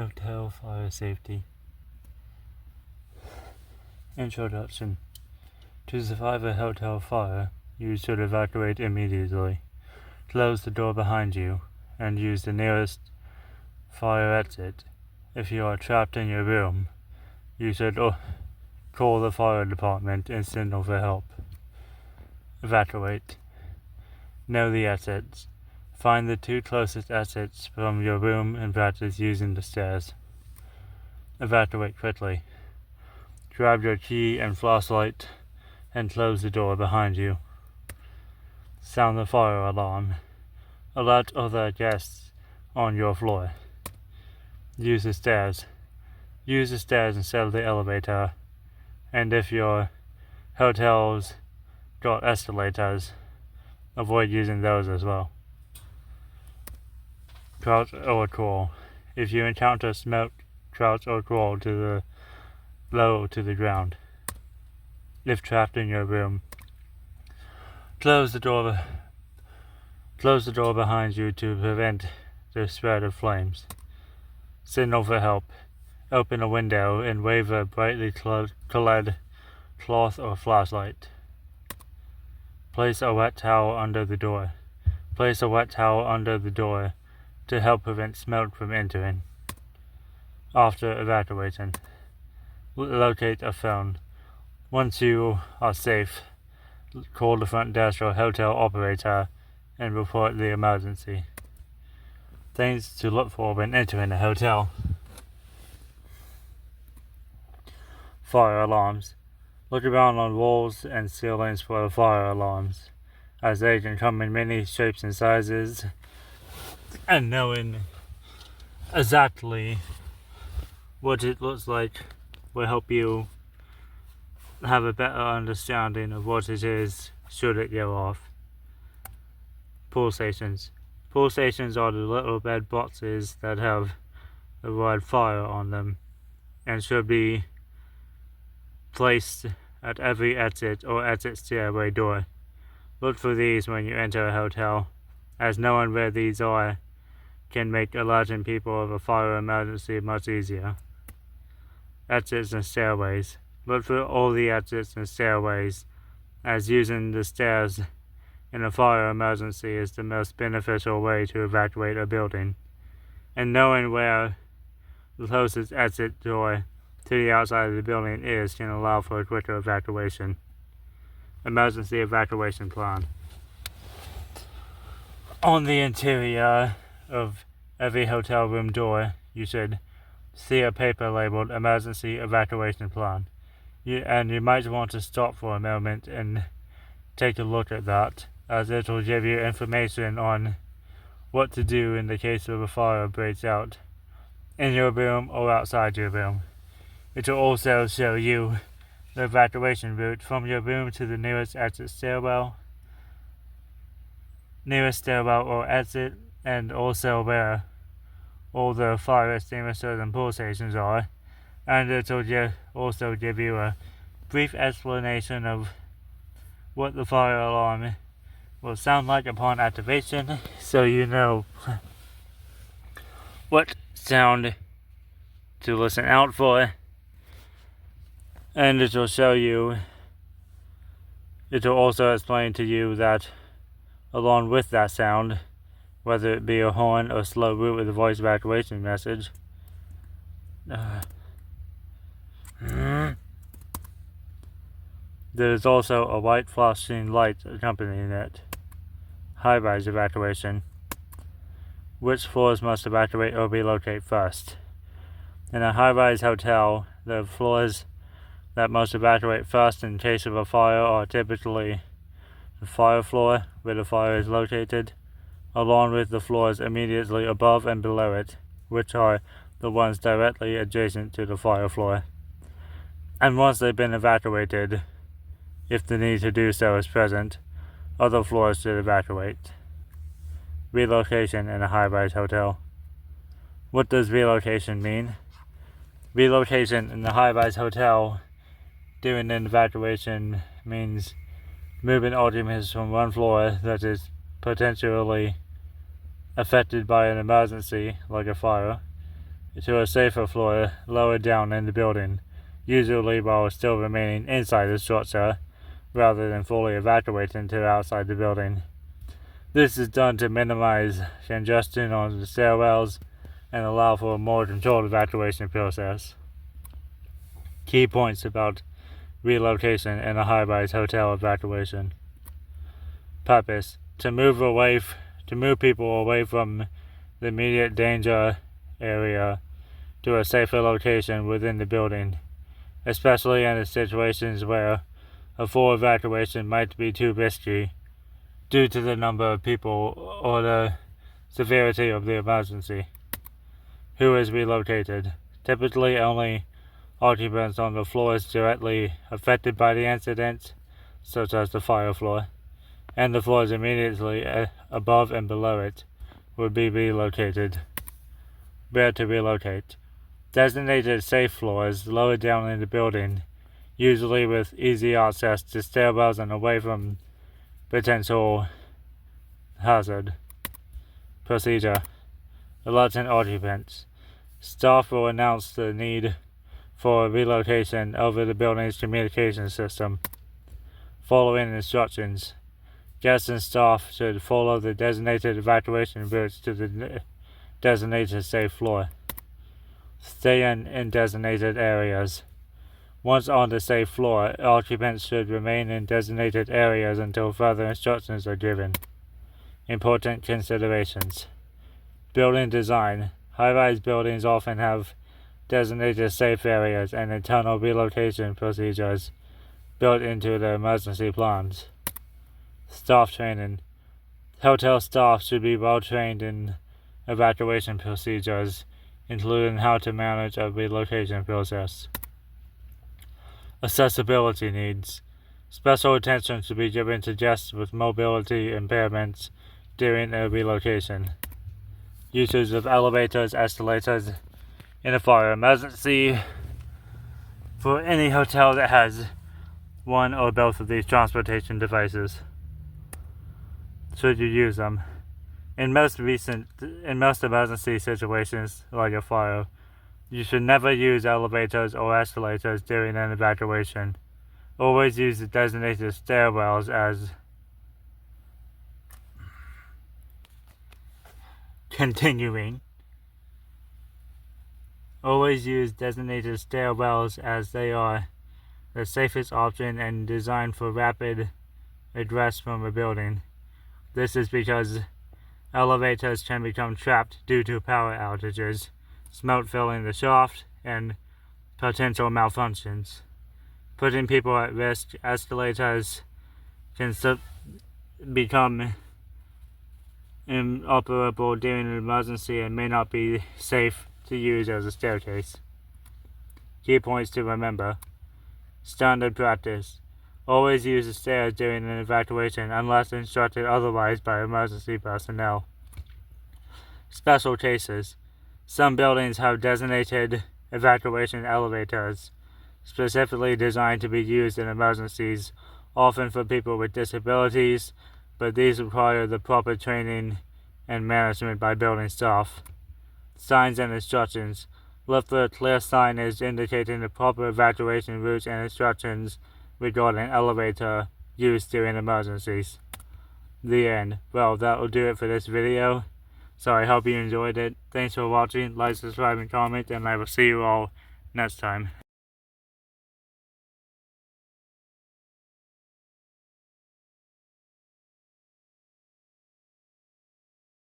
Hotel Fire Safety. Introduction. To survive a hotel fire, you should evacuate immediately. Close the door behind you, and use the nearest fire exit. If you are trapped in your room, you should call the fire department and signal for help. Evacuate. Know the exits. Find the two closest exits from your room and practice using the stairs. Evacuate quickly. Grab your key and flashlight and close the door behind you. Sound the fire alarm. Alert other guests on your floor. Use the stairs. Use the stairs instead of the elevator. And if your hotel's got escalators, avoid using those as well. Crouch or crawl. If you encounter smoke, crouch or crawl low to the ground. If trapped in your room, close the door behind you to prevent the spread of flames. Signal for help. Open a window and wave a brightly colored cloth or flashlight. Place a wet towel under the door. Place a wet towel under the door to help prevent smoke from entering. After evacuation, locate a phone. Once you are safe, call the front desk or hotel operator and report the emergency. Things to look for when entering a hotel. Fire alarms. Look around on walls and ceilings for fire alarms, as they can come in many shapes and sizes, and knowing exactly what it looks like will help you have a better understanding of what it is should it go off. Pull stations. Pull stations are the little bed boxes that have the word fire on them and should be placed at every exit or exit stairway door. Look for these when you enter a hotel, as knowing where these are can make alerting people of a fire emergency much easier. Exits and stairways. Look for all the exits and stairways, as using the stairs in a fire emergency is the most beneficial way to evacuate a building, and knowing where the closest exit door to the outside of the building is can allow for a quicker evacuation. Emergency evacuation plan. On the interior of every hotel room door, you should see a paper labeled Emergency Evacuation Plan. You might want to stop for a moment and take a look at that, as it will give you information on what to do in the case of a fire breaks out in your room or outside your room. It will also show you the evacuation route from your room to the nearest stairwell or exit, and also where all the fire extinguishers and pull stations are, and it will also give you a brief explanation of what the fire alarm will sound like upon activation, so you know what sound to listen out for. And it will also explain to you that along with that sound, whether it be a horn or slow root with a voice evacuation message, there is also a white flashing light accompanying it. High-rise evacuation. Which floors must evacuate or relocate first? In a high-rise hotel, the floors that must evacuate first in case of a fire are typically the fire floor, where the fire is located, along with the floors immediately above and below it, which are the ones directly adjacent to the fire floor. And once they've been evacuated, if the need to do so is present, other floors should evacuate. Relocation in a high-rise hotel. What does relocation mean? Relocation in a high-rise hotel during an evacuation means moving occupants from one floor that is potentially affected by an emergency, like a fire, to a safer floor lower down in the building, usually while still remaining inside the structure, rather than fully evacuating to outside the building. This is done to minimize congestion on the stairwells and allow for a more controlled evacuation process. Key points about relocation in a high-rise hotel evacuation. Purpose: to move people away from the immediate danger area to a safer location within the building, especially in situations where a full evacuation might be too risky due to the number of people or the severity of the emergency. Who is relocated? Typically only occupants on the floors directly affected by the incident, such as the fire floor, and the floors immediately above and below it, would be relocated. Where to relocate? Designated safe floors lower down in the building, usually with easy access to stairwells and away from potential hazard. Procedure: reluctant occupants. Staff will announce the need for relocation over the building's communication system. Following instructions: guests and staff should follow the designated evacuation routes to the designated safe floor. Stay in designated areas. Once on the safe floor, occupants should remain in designated areas until further instructions are given. Important considerations: building design. High-rise buildings often have designated safe areas and internal relocation procedures built into their emergency plans. Staff training. Hotel staff should be well trained in evacuation procedures, including how to manage a relocation process. Accessibility needs. Special attention should be given to guests with mobility impairments during a relocation. Usage of elevators, escalators in a fire emergency. For any hotel that has one or both of these transportation devices, should you use them? In most emergency situations like a fire, you should never use elevators or escalators during an evacuation. Always use the designated stairwells as continuing. Always use designated stairwells as they are the safest option and designed for rapid egress from a building. This is because elevators can become trapped due to power outages, smoke filling the shaft, and potential malfunctions. Putting people at risk, escalators can become inoperable during an emergency and may not be safe to use as a staircase. Key points to remember. Standard practice: always use the stairs during an evacuation unless instructed otherwise by emergency personnel. Special cases: some buildings have designated evacuation elevators, specifically designed to be used in emergencies, often for people with disabilities, but these require the proper training and management by building staff. Signs and instructions: look for clear signage indicating the proper evacuation routes and instructions regarding elevator use during emergencies. The end. Well, that will do it for this video. So I hope you enjoyed it. Thanks for watching. Like, subscribe, and comment, and I will see you all next time.